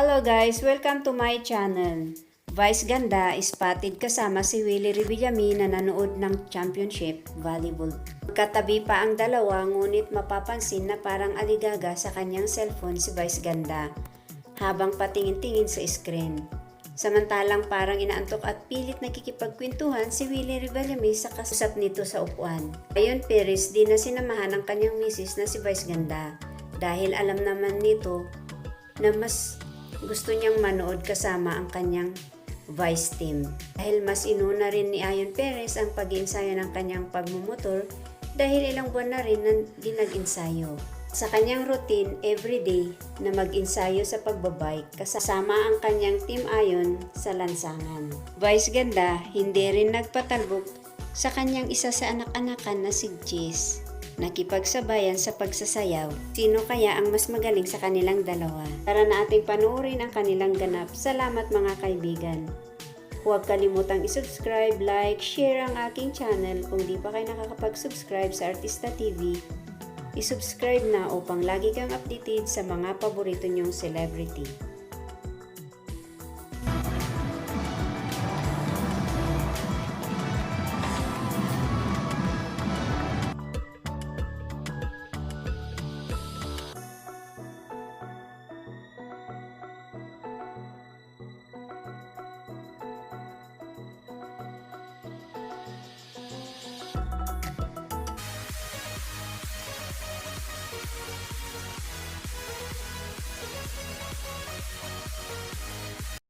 Hello guys, welcome to my channel. Vice ganda, spotted kasama si Willie Revillame na nanood ng championship volleyball. Katabi pa ang dalawa ngunit mapapansin na parang aligaga sa kanyang cellphone si Vice ganda habang patingin-tingin sa screen. Samantalang parang inaantok at pilit nakikipagkwentuhan si Willie Revillame sa kausap nito sa upuan. Ayon Perez, di na sinamahan ng kanyang misis na si Vice ganda dahil alam naman nito na mas gusto niyang manood kasama ang kanyang Vice team. Dahil mas inuna rin ni Ayon Perez ang pag-iensayo ng kanyang pagmumotor dahil ilang buwan na rin din nag-ensayo. Sa kanyang routine everyday na mag-ensayo sa pagbabike kasama ang kanyang team Ayon sa lansangan. Vice ganda, hindi rin nagpatalbog sa kanyang isa sa anak-anakan na si Jess. Nakipagsabayan sa pagsasayaw. Sino kaya ang mas magaling sa kanilang dalawa? Tara na ating panoorin ang kanilang ganap. Salamat mga kaibigan. Huwag kalimutang isubscribe, like, share ang aking channel. Kung di pa kayo nakakapag-subscribe sa Artista TV, isubscribe na upang lagi kang updated sa mga paborito nyong celebrity.